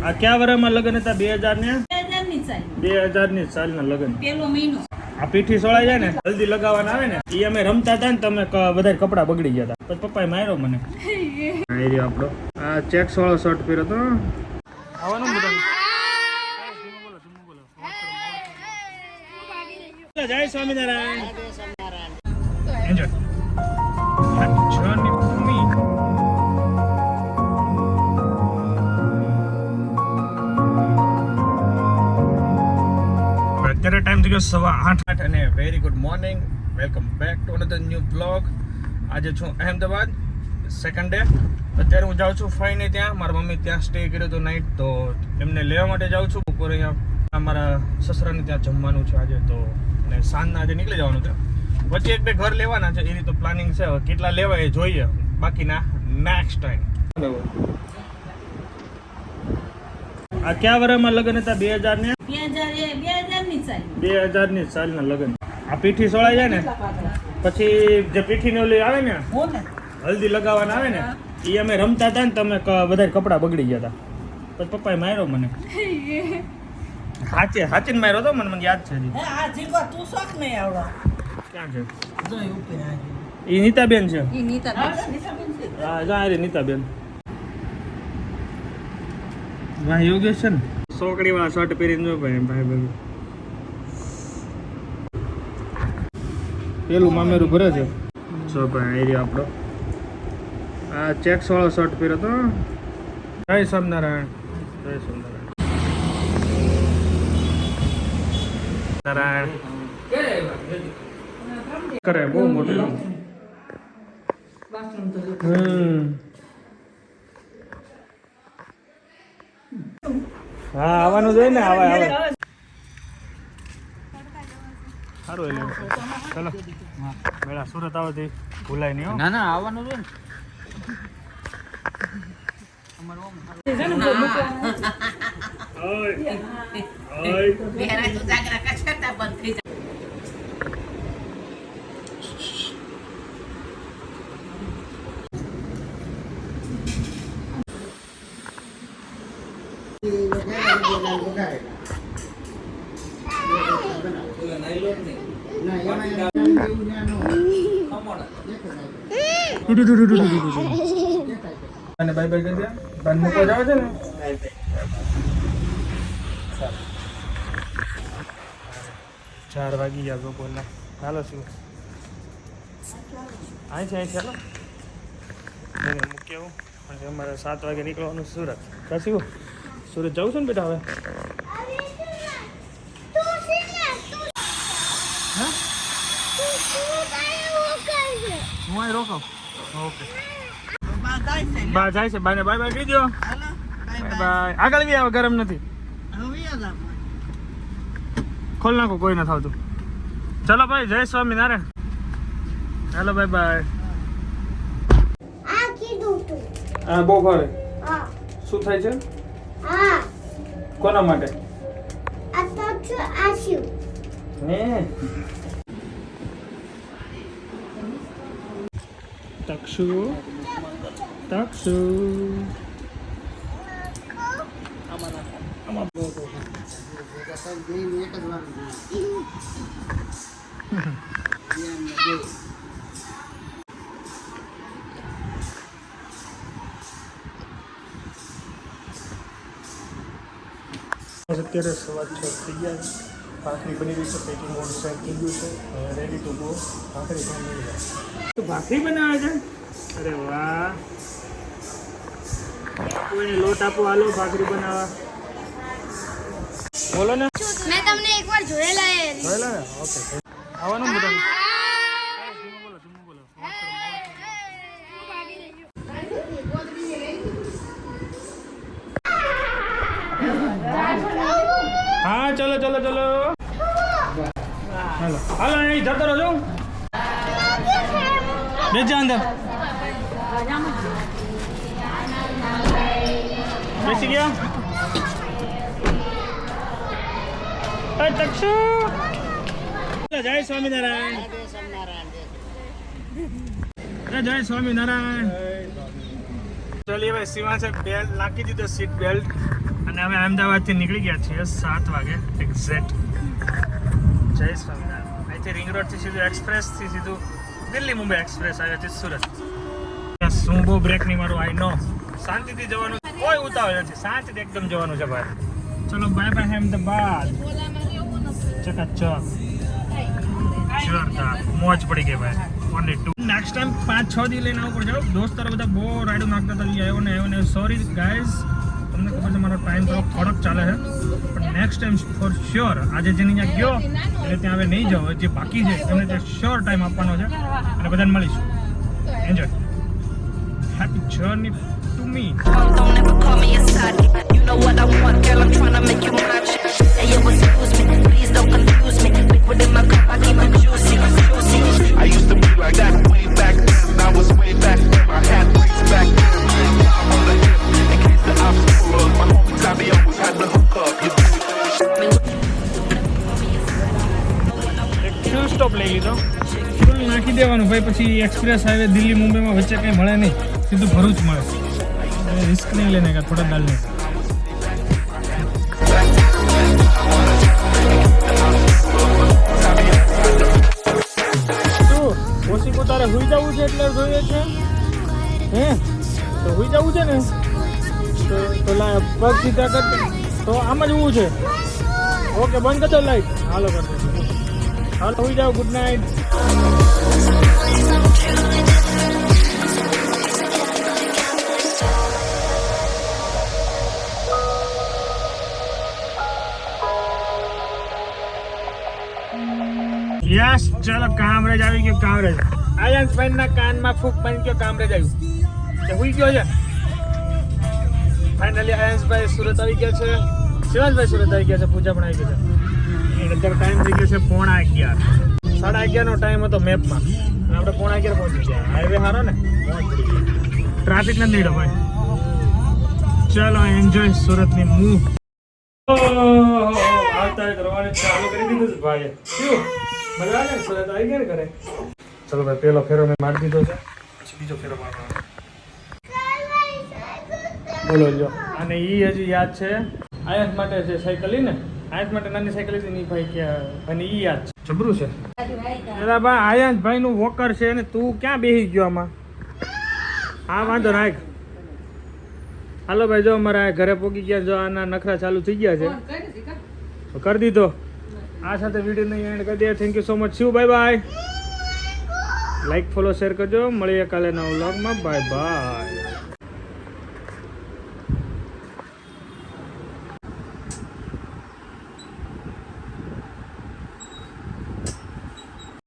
આ કયા વર્ષમાં લગ્ન હતા? 2000 ની સાલના લગ્ન. પેલો મહિનો. આ પીઠી સોળાઈ જાય ને, હલ્દી લગાવવાના આવે ને, એ અમે રમતા હતા ને, તમે બધા કપડા બગડી ગયા હતા. પછી પપ્પાએ માર્યો મને. આપણો આ ચેક્સ વાળો શર્ટ પહેર્યો તો આવવાનું બધા. જય સ્વામિનારાયણ. એન્જોય. અત્યારે ટાઈમ થઈ ગયો 8:08 અને very good morning. Welcome back to another new blog. આજે છું અહેમદાબાદ, સેકન્ડ ડે. અત્યારે હું જાઉં છું ફઈને ત્યાં. મારા મમ્મી ત્યાં સ્ટે કર્યો હતો નાઇટ, તો એમને લેવા માટે જાઉં છું. બપોરે અહીંયા મારા સસરાને ત્યાં જમવાનું છે આજે, તો અને સાંજના આજે નીકળી જવાનું છે. વચ્ચે 1-2 ઘર લેવાના છે, એ રીતે પ્લાનિંગ છે. કેટલા લેવા એ જોઈએ, બાકીના નેક્સ્ટ ટાઈમ. આ કયા વર્ષમાં લગ્ન હતા? 2000 ની સાલના લગ્ન. આ પીઠી સોળાઈ જાય ને, પછી જે પીઠી ને ઓલી આવે ને, હલ્દી લગાવવાના આવે ને, એ અમે રમતા હતા ને, તમે બધા કપડા બગડી ગયા હતા. પછી પપ્પાએ માર્યો મને. હાચીને માર્યો હતો, મને યાદ છે હજી. ક્યાં છે? એ નીતાબેન છે. હા, જા રે નીતાબેન. ભાઈ યોગેશ છે ને, સોકડી વાળા શર્ટ પહેરીને જો ભાઈ ભાઈ પેલું મામેરું ભરે છે. સો ભાઈ એરિયા આપણો આ ચેક્સ વાળો શર્ટ પહેર્યો તો. જય સ્વામિનારાયણ. જય સ્વામિનારાયણ. નારાયણ કરે બહુ મોટું. હા, આવવાનું જોઈએ ને. આવે સારું એટલે ચલો. મેળા સુરત આવે ભૂલાય નહીં. ના ના, આવવાનું જોઈએ ને. અને બાય બાય કરી દે. બાન મૂકવા જાવ છે ને. 4 વાગી ગયા બપોરના. હાલો શું અહીં છે ચાલો મૂકી આવું. અને અમારે 7 વાગે નીકળવાનું સુરત. શું સુરત જવું છે ને બેટા? હવે હું અહીં રોકો. ઓકે, બા જાય છે. બાને બાય બાય કહી દો. બાય. આગળ બી આવે, ગરમ નથી. ખોલ નાખો, કોઈ નથી આવતું. ચલો ભાઈ, જય સ્વામિનારાયણ. Hello, bye bye. હા, બહુ ભાવે. શું થાય છે? કોના માટે? તક્ષુ તક્ષુ અત્યારે 6:15 થઈ ગયા. ભાખરી બની રહી છે. પેકિંગ ઓન સેટ થઈ ગયું છે. Ready to go. ભાખરી પણ મળી જાય. તો ભાખરી બનાવે છે. અરે વાહ. કોઈને લોટ આપો, હાલો ભાખરી બનાવવા. બોલો ને. મેં તમને એકવાર જોયેલા ને. ઓકે, આવવાનું બધા. હા, ચલો ચલો ચલો. હાલો હાલો, અહીં જતો રહો. છું બેસી અંદર. બેસી ગયા. તક્ષુ. જય સ્વામિનારાયણ. જય સ્વામિનારાયણ. ચલીએ ભાઈ, સીમા છે બેલ્ટ નાખી દીધો, સીટ બેલ્ટ. અને અમે અમદાવાદથી નીકળી ગયા છીએ 7 વાગે એક્ઝેક્ટ. જય સ્વામિનારાયણ. અહીંથી રિંગ રોડથી સીધું એક્સપ્રેસથી સીધું દિલ્હી મુંબઈ એક્સપ્રેસ આવે છે સુરત. શું બહુ બ્રેક નહીં મારું, આઈ નો. શાંતિથી જવાનું, કોઈ ઉતાવળ નથી, શાંતિથી એકદમ જવાનું છે ભાઈ. ચલો બાય બાય અહેમદાબાદ. ચકાચક જોરદાર મોજ પડી ગઈ ભાઈ. ઓનલી 2 નેક્સ્ટ ટાઈમ 5-6 દી લઈને આવું પડશે. દોસ્તારો બધા બહુ રાઈડો નાખતા હતા, આવ્યો ને સોરી ગાઈઝ, તમને ખબર છે મારો ટાઈમ થોડોક ચાલે છે, પણ નેક્સ્ટ ટાઈમ ફોર શ્યોર. આજે જેની ત્યાં ગયો એટલે ત્યાં હવે નહીં જાઓ, જે બાકી છે એમને ત્યાં શ્યોર ટાઈમ આપવાનો છે અને બધાને મળીશું. Enjoy, happy journey to me. Don't ever call me a side. You know what I want, girl. I'm tryna make you mine. Hey, yo, excuse me, please don't confuse me. Liquid in my cup, I keep it juicy, juicy. I used to be like that way back then. I was way back then. I had things back then. I'm on the hip in case the obstacle. My homies I be always had the hook up. You do એક fuel stop લઈ લીધો, fuel નાખી દેવાનું ભાઈ. પછી express highway Delhi મુંબઈમાં વચ્ચે કંઈ મળે નહીં, સીધું ભરૂચ મળે. રિસ્ક નહીં લેને કા થોડા ડાલ નહીં. શું ઓછી તારે હુઈ જવું છે એટલે જોઈએ છે હે? તો હુઈ જવું છે ને તો પગ સીધા કર, તો આમ જ ઊભું છે. ઓકે, બંધ કરજો લાઈટ. હાલો કરજો, હાલો હુઈ જાઓ. Good night. યસ, ચલો કામરેજ આવી ગયો. કામરેજ આયન્સ ભાઈ ના કાનમાં ફૂક બની ગયો. કામરેજ આવ્યું તે હુઈ ગયો છે. ફાઇનલી આયન્સ ભાઈ સુરત આવી ગયા છે. શિવાંશભાઈ સુરત આવી ગયા છે. પૂજા પણ આવી ગઈ છે. અત્યારે ટાઈમ થઈ ગયો છે 11:30. 11:30 નો ટાઈમ હતો મેપમાં, અને આપણે 11:30 પહોંચી ગયા. હાઈવે સારો ને, ટ્રાફિક નથી નીકળ્યો ભાઈ. ચલો એન્જોય સુરતની મૂવ. આવતા કરવાની ચાલુ કરી દીધું છે ભાઈ. શું મજા આવે ને? સુરત આવી ગયા ને ઘરે. ચલો ભાઈ, પહેલો ફેરો મેં મારી દીધો છે, પછી બીજો ફેરો મારવાનો. બોલો જો, અને એ હજી યાદ છે આયસ માટે છે સાયકલ ને, આયસ માટે નાની સાયકલ હતી ને ભાઈ કે, અને એ યાદ છે. જબરું છે એલા ભાઈ. આયસ ભાઈ નું વોકર છે ને તું ક્યાં બેસી ગયો આમાં? હા વાંધો રાખ. હાલો ભાઈ, જો અમારા ઘરે પોગી ગયા. જો આના નખરા ચાલુ થઈ ગયા છે, કરી દીધો. આ સાથે વિડીયો નહીં એન્ડ કરી દે. Thank you so much. Shiv bye bye. Like follow share કરજો. મળીએ કાલે નવા વ્લોગમાં. Bye by.